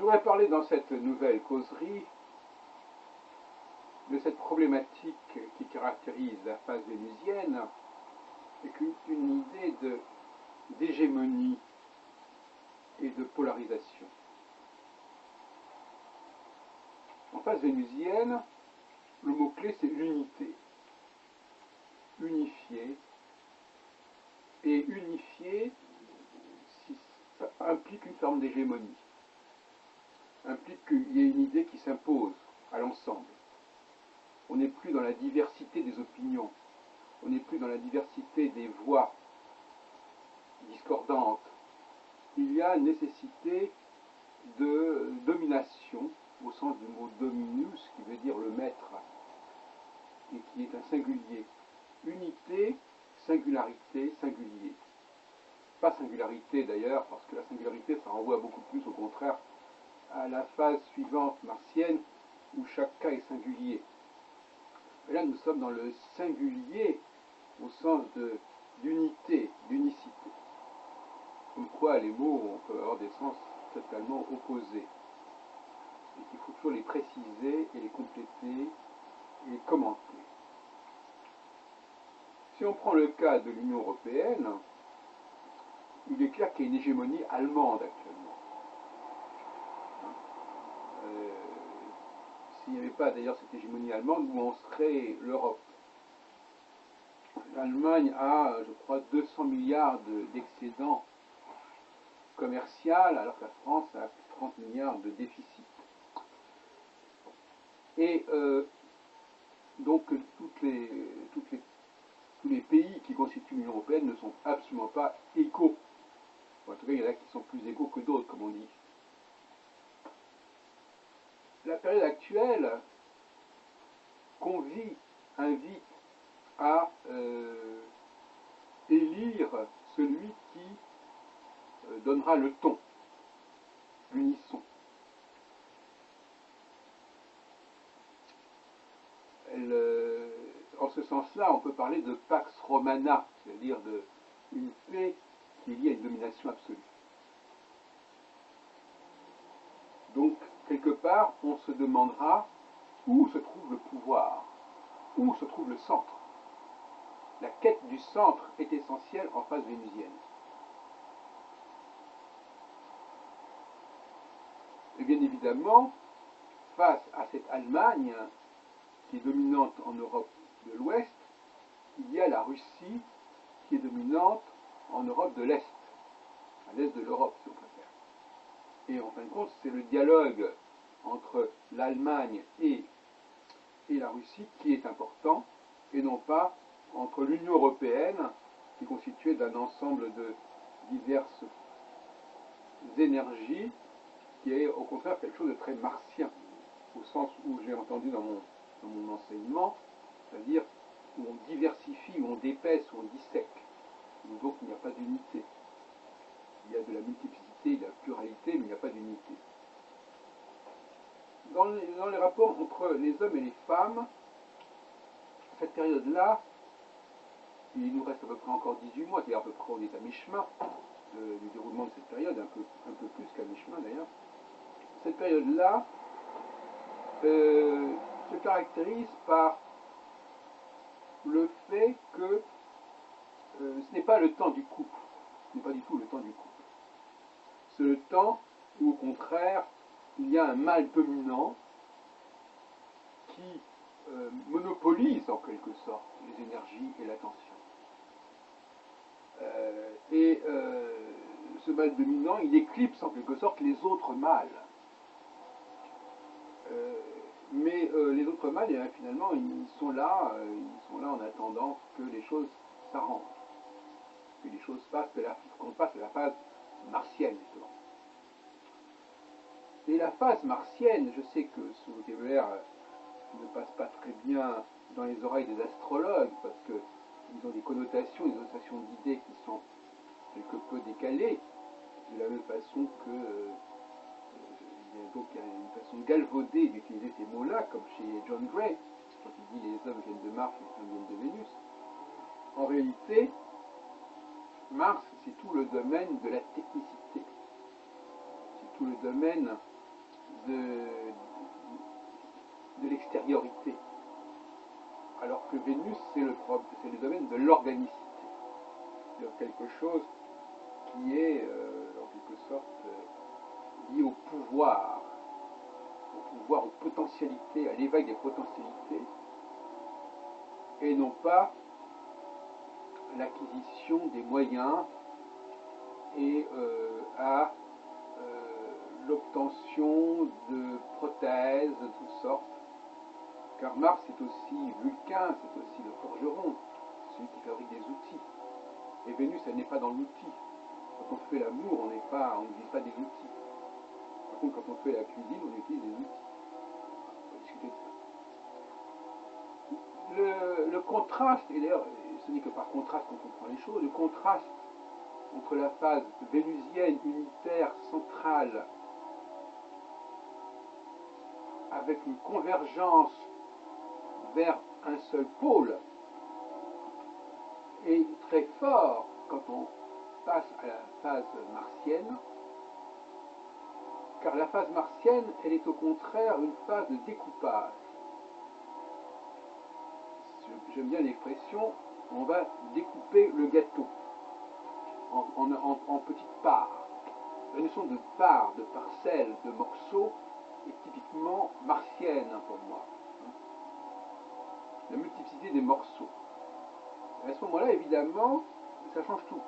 voudrais parler dans cette nouvelle causerie de cette problématique qui caractérise la phase vénusienne, et une idée d'hégémonie et de polarisation. En phase vénusienne, le mot-clé c'est l'unité. Unifié. Et unifié, ça implique une forme d'hégémonie. Implique qu'il y ait une idée qui s'impose à l'ensemble. On n'est plus dans la diversité des opinions. On n'est plus dans la diversité des voix discordantes. Il y a nécessité de domination, au sens du mot dominus, qui veut dire le maître, et qui est un singulier. Unité, singularité, singulier. Pas singularité d'ailleurs, parce que la singularité, ça renvoie beaucoup plus, au contraire, à la phase suivante martienne, où chaque cas est singulier. Et là, nous sommes dans le singulier, au sens d'unité, d'unicité. Comme quoi, les mots peuvent avoir des sens totalement opposés. Et qu'il faut toujours les préciser et les compléter et les commenter. Si on prend le cas de l'Union européenne, il est clair qu'il y a une hégémonie allemande actuellement. S'il n'y avait pas d'ailleurs cette hégémonie allemande, où en serait l'Europe? L'Allemagne a, je crois, 200 milliards d'excédents commerciaux, alors que la France a 30 milliards de déficit. Et donc tous les pays qui constituent l'Union européenne ne sont absolument pas égaux. En tout cas, il y en a qui sont plus égaux que d'autres, comme on dit. La période actuelle invite à élire celui qui donnera le ton, l'unisson. En ce sens-là, on peut parler de pax romana, c'est-à-dire d'une paix qui est liée à une domination absolue. Donc, quelque part, on se demandera où se trouve le pouvoir, où se trouve le centre. La quête du centre est essentielle en phase vénusienne. Et bien évidemment, face à cette Allemagne qui est dominante en Europe de l'Ouest, il y a la Russie qui est dominante en Europe de l'Est, à l'Est de l'Europe si on préfère. Et en fin de compte, c'est le dialogue entre l'Allemagne et la Russie qui est important, et non pas entre l'Union européenne, qui est constituée d'un ensemble de diverses énergies, qui est au contraire quelque chose de très martien, au sens où j'ai entendu dans mon enseignement, c'est-à-dire où on diversifie, où on dépaisse, où on dissèque, où donc il n'y a pas d'unité. Il y a de la multiplicité, de la pluralité, mais il n'y a pas d'unité. Dans les rapports entre les hommes et les femmes, cette période-là, il nous reste à peu près encore 18 mois, c'est-à-dire à peu près on est à mi-chemin du déroulement de cette période, un peu plus qu'à mi-chemin d'ailleurs. Cette période-là se caractérise par le fait que ce n'est pas le temps du couple, ce n'est pas du tout le temps du couple. C'est le temps où, au contraire, il y a un mâle dominant qui monopolise en quelque sorte les énergies et l'attention. Ce mâle dominant, il éclipse en quelque sorte les autres mâles. Mais les autres mâles, finalement, ils sont là en attendant que les choses s'arrangent, que les choses passent, qu'on passe à la phase martienne, justement. Et la phase martienne, je sais que ce vocabulaire ne passe pas très bien dans les oreilles des astrologues, parce qu'ils ont des connotations, des associations d'idées qui sont quelque peu décalées, de la même façon que il y a une façon galvaudée d'utiliser ces mots-là, comme chez John Gray, quand il dit les hommes viennent de Mars, les femmes viennent de Vénus. En réalité, Mars, c'est tout le domaine de la technicité. C'est tout le domaine de l'extériorité. Alors que Vénus, c'est le domaine de l'organicité. C'est quelque chose qui est, en quelque sorte, lié au pouvoir, aux potentialités, à l'éveil des potentialités, et non pas à l'acquisition des moyens et à l'obtention de prothèses de toutes sortes. Car Mars est aussi Vulcain, c'est aussi le forgeron, celui qui fabrique des outils. Et Vénus, elle n'est pas dans l'outil. Quand on fait l'amour, on n'utilise pas des outils. Par contre, quand on fait la cuisine, on utilise des outils. On va discuter de ça. Le contraste, et d'ailleurs, ce n'est que par contraste qu'on comprend les choses, le contraste entre la phase vénusienne, unitaire, centrale, avec une convergence vers un seul pôle, est très fort quand on passe à la phase martienne, car la phase martienne, elle est au contraire une phase de découpage. J'aime bien l'expression, on va découper le gâteau en petites parts. La notion de parts, de parcelles, de morceaux est typiquement martienne pour moi. La multiplicité des morceaux. Et à ce moment-là, évidemment, ça change tout.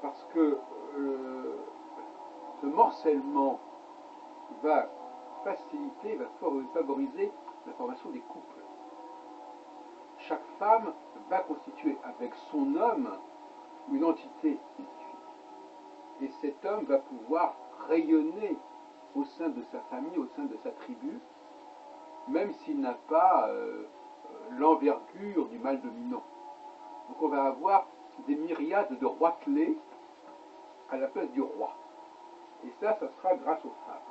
Parce que ce morcellement va faciliter, va favoriser la formation des couples. Chaque femme va constituer avec son homme une entité spécifique. Et cet homme va pouvoir rayonner au sein de sa famille, au sein de sa tribu, même s'il n'a pas l'envergure du mâle dominant. Donc on va avoir des myriades de roitelets à la place du roi. Et ça sera grâce aux femmes.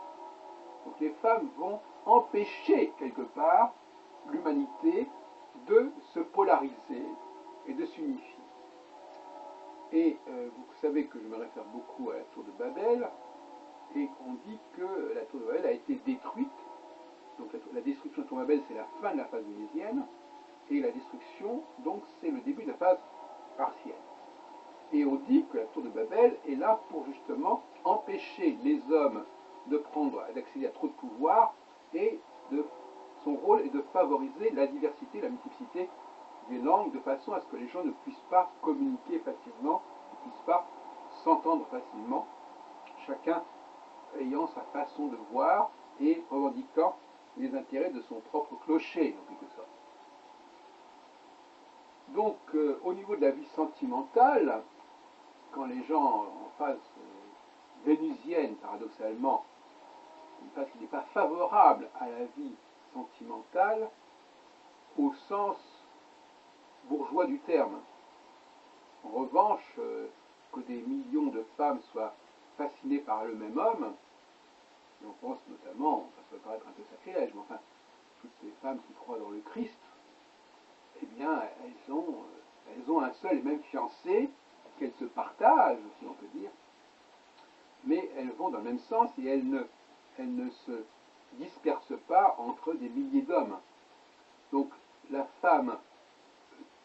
Donc les femmes vont empêcher quelque part l'humanité de se polariser et de s'unifier. Et vous savez que je me réfère beaucoup à la tour de Babel, et on dit que la tour de Babel a été détruite. Donc la destruction de la tour de Babel, c'est la fin de la phase vénusienne, et la destruction, donc, c'est le début de la phase martienne. Et on dit que la tour de Babel est là pour justement empêcher les hommes d'accéder à trop de pouvoir, et son rôle est de favoriser la diversité, la multiplicité des langues, de façon à ce que les gens ne puissent pas communiquer facilement, ne puissent pas s'entendre facilement, chacun ayant sa façon de voir et revendiquant les intérêts de son propre clocher, en quelque sorte. Donc, au niveau de la vie sentimentale, quand les gens en phase vénusienne, paradoxalement, une phase qui n'est pas favorable à la vie sentimentale, au sens bourgeois du terme. En revanche, que des millions de femmes soient fascinées par le même homme, et on pense notamment, ça peut paraître un peu sacrilège, mais enfin, toutes les femmes qui croient dans le Christ, eh bien, elles ont un seul et même fiancé, qu'elles se partagent, si on peut dire, mais elles vont dans le même sens et elles ne se dispersent pas entre des milliers d'hommes. Donc, la femme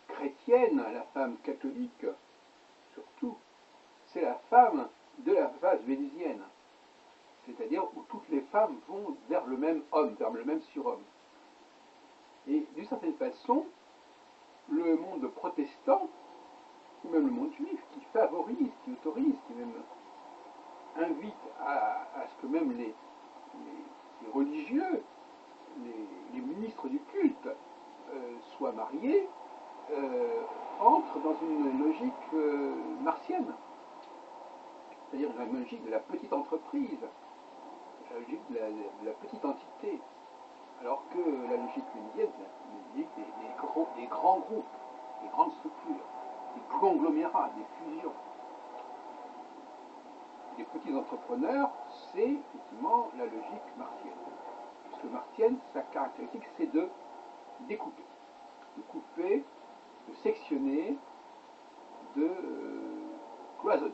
chrétienne, la femme catholique, surtout, c'est la femme de la phase vénusienne, c'est-à-dire où toutes les femmes vont vers le même homme, vers le même surhomme. Et d'une certaine façon, le monde protestant, ou même le monde juif, qui favorise, qui autorise, qui même invite à ce que même les religieux, les ministres du culte, soient mariés, entre dans une logique martienne, c'est-à-dire une logique de la petite entreprise, la logique de la petite entité, alors que la logique vénusienne, c'est la logique des grands groupes, des grandes structures, des conglomérats, des fusions. Les petits entrepreneurs, c'est effectivement la logique martienne. Puisque martienne, sa caractéristique, c'est de découper, de couper, de sectionner, de cloisonner.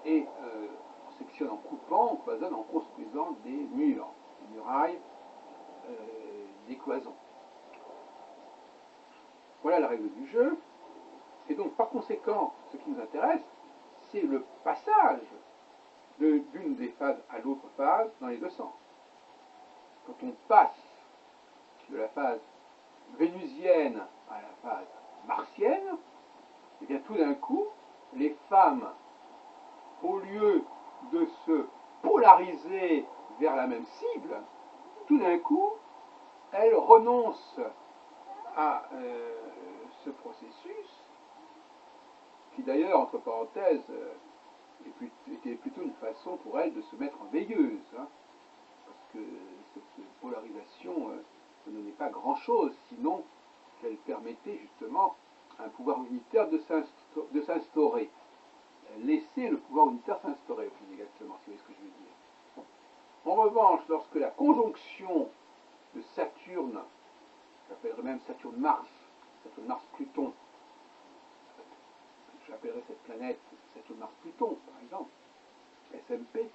Et sectionne en coupant, on cloisonne en construisant des murs, des murailles, des cloisons. Voilà la règle du jeu. Et donc, par conséquent, ce qui nous intéresse, c'est le passage d'une des phases à l'autre phase dans les deux sens. Quand on passe de la phase vénusienne à la phase martienne, et bien tout d'un coup, les femmes, au lieu de se polariser vers la même cible, tout d'un coup, elles renoncent à ce processus, qui d'ailleurs, entre parenthèses, était plutôt une façon pour elles de se mettre en veilleuse, hein, parce que cette polarisation ne donnait pas grand-chose, sinon qu'elle permettait justement à un pouvoir unitaire de s'instaurer. Laisser le pouvoir unitaire s'instaurer, plus exactement, si vous voyez ce que je veux dire. En revanche, lorsque la conjonction de Saturne, j'appellerais même Saturne-Mars, Saturne-Mars-Pluton, j'appellerais cette planète Saturne-Mars-Pluton, par exemple, SMP,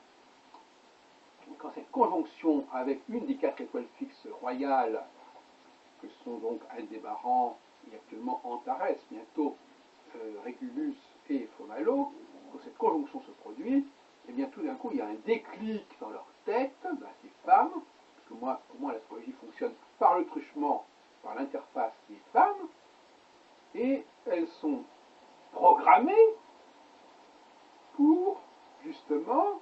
quand cette conjonction avec une des 4 étoiles fixes royales, que sont donc Aldébaran et actuellement Antares, bientôt Régulus et Fomalo, quand cette conjonction se produit, et bien tout d'un coup il y a un déclic dans leur tête, dans ces femmes, parce que pour moi l'astrologie fonctionne par le truchement, par l'interface des femmes, et elles sont programmées pour justement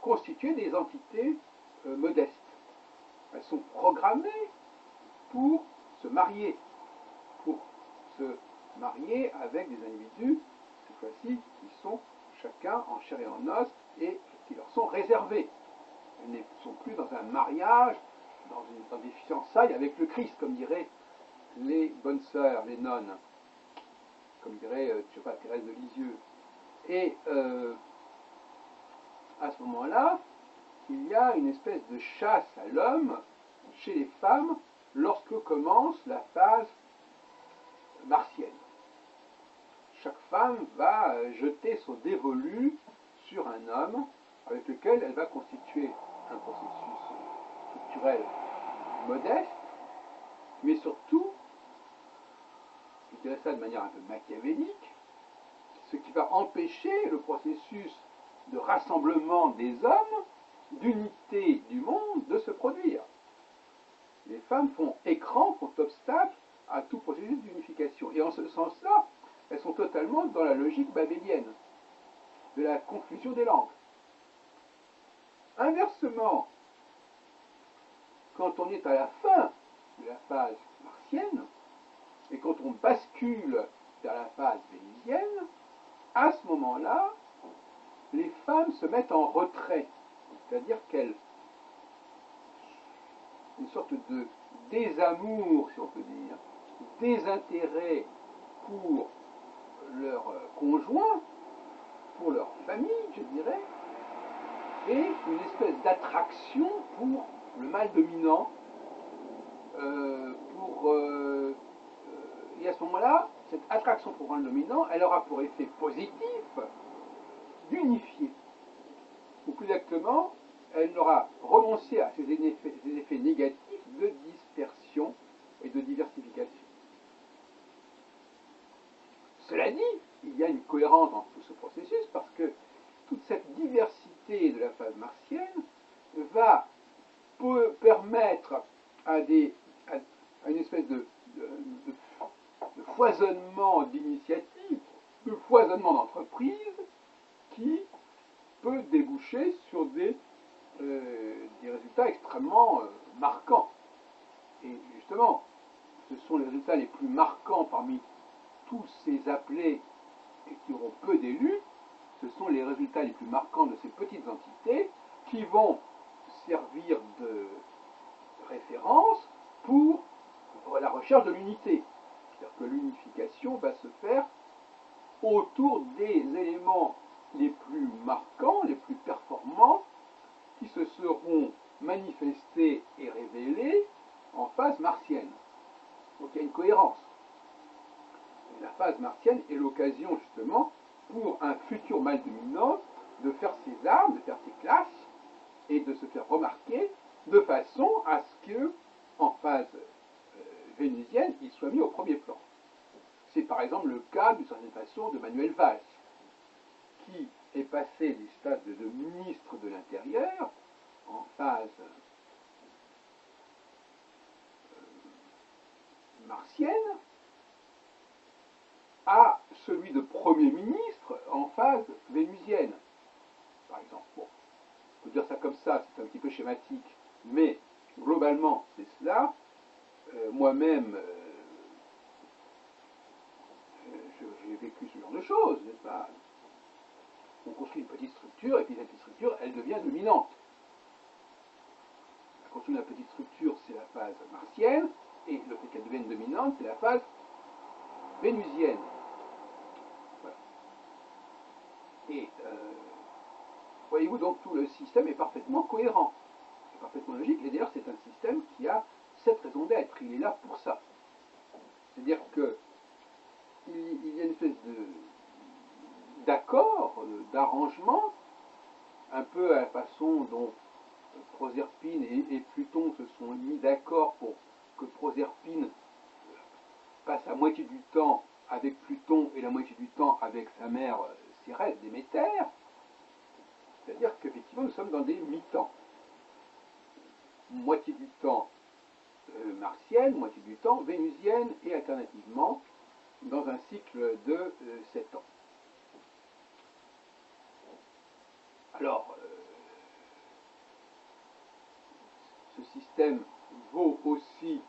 constituer des entités modestes. Elles sont programmées pour se marier avec des individus, cette fois-ci, qui sont chacun en chair et en os et qui leur sont réservés. Elles ne sont plus dans un mariage, dans des fiançailles avec le Christ, comme diraient les bonnes sœurs, les nonnes, comme dirait, je sais pas, Thérèse de Lisieux. Et à ce moment-là, il y a une espèce de chasse à l'homme chez les femmes lorsque commence la phase martienne. Chaque femme va jeter son dévolu sur un homme avec lequel elle va constituer un processus structurel modeste, mais surtout, je dirais ça de manière un peu machiavélique, ce qui va empêcher le processus de rassemblement des hommes, d'unité du monde, de se produire. Les femmes font écran, font obstacle à tout processus d'unification. Et en ce sens-là, elles sont totalement dans la logique babélienne, de la confusion des langues. Inversement, quand on est à la fin de la phase martienne, et quand on bascule vers la phase vénusienne, à ce moment-là, les femmes se mettent en retrait, c'est-à-dire qu'elles, une sorte de désamour, si on peut dire, désintérêt pour leur conjoint, pour leur famille, je dirais, et une espèce d'attraction pour le mâle dominant, et à ce moment-là, cette attraction pour le mâle dominant, elle aura pour effet positif d'unifier, ou plus exactement, elle aura renoncé à ces effets négatifs de dispersion et de diversification. Cela dit, il y a une cohérence dans tout ce processus parce que toute cette diversité de la phase martienne va permettre à une espèce de foisonnement d'initiatives, de foisonnement d'entreprises qui peut déboucher sur des résultats extrêmement marquants. Et justement, ce sont les résultats les plus marquants parmi tous ces appelés et qui auront peu d'élus, ce sont les résultats les plus marquants de ces petites entités qui vont servir de référence pour la recherche de l'unité. C'est-à-dire que l'unification va se faire autour des éléments les plus marquants, les plus performants, qui se seront manifestés et révélés en phase martienne. Donc il y a une cohérence. La phase martienne est l'occasion justement pour un futur mâle dominant de faire ses armes, de faire ses classes, et de se faire remarquer, de façon à ce que, en phase vénusienne, il soit mis au premier plan. C'est par exemple le cas, d'une certaine façon, de Manuel Valls, qui est passé du stade de ministre de l'Intérieur, en phase martienne, à celui de Premier ministre en phase vénusienne, par exemple. Bon, on peut dire ça comme ça, c'est un petit peu schématique, mais globalement, c'est cela. Moi-même, j'ai vécu ce genre de choses, n'est-ce pas? On construit une petite structure, et puis cette petite structure, elle devient dominante. La construction de la petite structure, c'est la phase martienne, et le fait qu'elle devienne dominante, c'est la phase vénusienne. Voilà. Et voyez-vous, donc tout le système est parfaitement cohérent, est parfaitement logique, et d'ailleurs c'est un système qui a cette raison d'être, il est là pour ça. C'est-à-dire qu'il y a une espèce d'accord, d'arrangement, un peu à la façon dont Proserpine et Pluton se sont mis d'accord pour que Proserpine passe la moitié du temps avec Pluton et la moitié du temps avec sa mère Cérès, Déméter. C'est-à-dire qu'effectivement nous sommes dans des mi-temps. Moitié du temps martienne, moitié du temps vénusienne et alternativement dans un cycle de 7 ans. Alors, ce système vaut aussi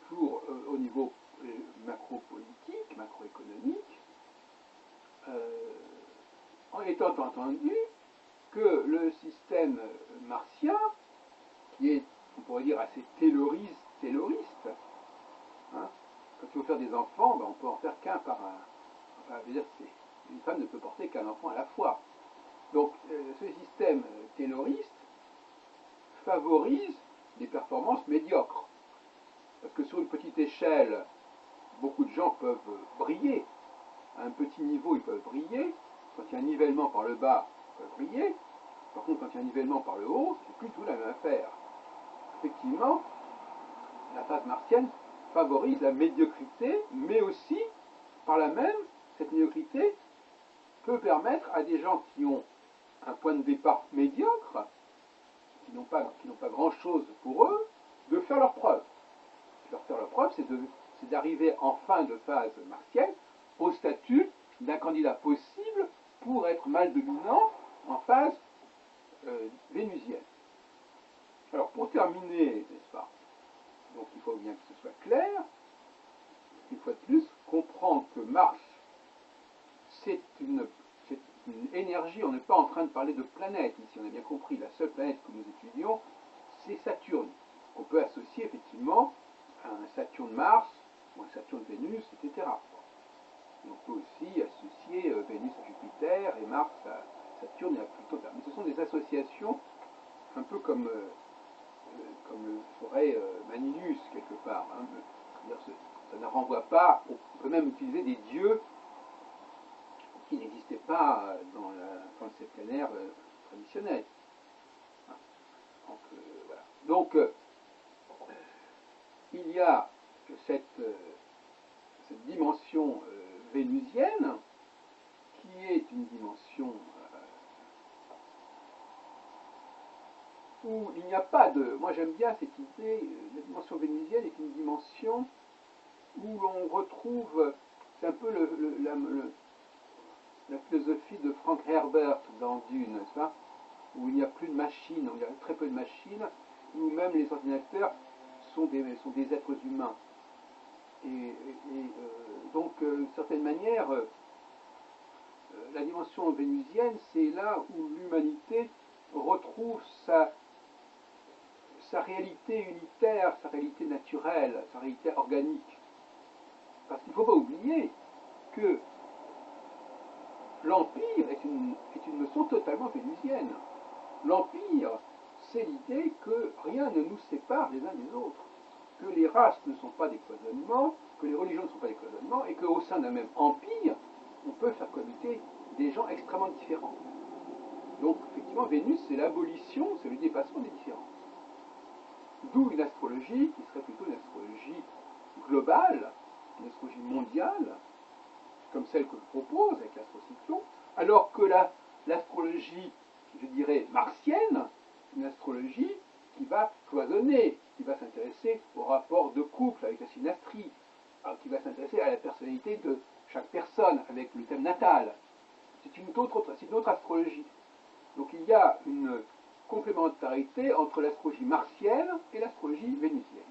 pour, au niveau macro-politique, macroéconomique, en étant entendu que le système martien, qui est, on pourrait dire, assez tayloriste, hein, quand il faut faire des enfants, ben on peut en faire qu'un par un. Enfin, je veux dire, une femme ne peut porter qu'un enfant à la fois. Donc, ce système tayloriste favorise des performances médiocres. Parce que sur une petite échelle, beaucoup de gens peuvent briller. À un petit niveau, ils peuvent briller. Quand il y a un nivellement par le bas, ils peuvent briller. Par contre, quand il y a un nivellement par le haut, c'est plus du tout la même affaire. Effectivement, la phase martienne favorise la médiocrité, mais aussi, par la même, cette médiocrité peut permettre à des gens qui ont un point de départ médiocre, qui n'ont pas grand-chose pour eux, de faire leur preuve. Faire leur preuve, c'est d'arriver en fin de phase martienne au statut d'un candidat possible pour être mal dominant en phase vénusienne. Alors, pour terminer, n'est-ce pas, donc il faut bien que ce soit clair, une fois de plus, comprendre que Mars, c'est une énergie, on n'est pas en train de parler de planète ici, on a bien compris, la seule planète que nous étudions, c'est Saturne, qu'on peut associer effectivement à un Saturne-Mars, ou un Saturne-Vénus, etc. Et on peut aussi associer Vénus à Jupiter et Mars à Saturne et à Pluton. Mais ce sont des associations un peu comme le ferait Manilius quelque part. Hein. Ça ne renvoie pas, on peut même utiliser des dieux qui n'existaient pas dans la pensée planétaire traditionnelle. Voilà. Donc, il y a cette dimension vénusienne qui est une dimension où il n'y a pas de... Moi j'aime bien cette idée, la dimension vénusienne est une dimension où l'on retrouve, c'est un peu la philosophie de Frank Herbert dans Dune, n'est-ce pas, où il n'y a plus de machines, où il y a très peu de machines, où même les ordinateurs sont des êtres humains. Donc, d'une certaine manière, la dimension vénusienne, c'est là où l'humanité retrouve sa réalité unitaire, sa réalité naturelle, sa réalité organique. Parce qu'il ne faut pas oublier que l'empire est une notion totalement vénusienne. L'empire, c'est l'idée que rien ne nous sépare les uns des autres, que les races ne sont pas des cloisonnements, que les religions ne sont pas des cloisonnements, et qu'au sein d'un même empire, on peut faire cohabiter des gens extrêmement différents. Donc, effectivement, Vénus, c'est l'abolition, c'est le dépassement des différences. D'où une astrologie qui serait plutôt une astrologie globale, une astrologie mondiale, comme celle que je propose avec l'astrocyclone, alors que l'astrologie, je dirais, martienne, une astrologie qui va cloisonner, qui va s'intéresser au rapport de couple avec la synastrie, qui va s'intéresser à la personnalité de chaque personne avec le thème natal. C'est une autre astrologie. Donc il y a une complémentarité entre l'astrologie martienne et l'astrologie vénusienne.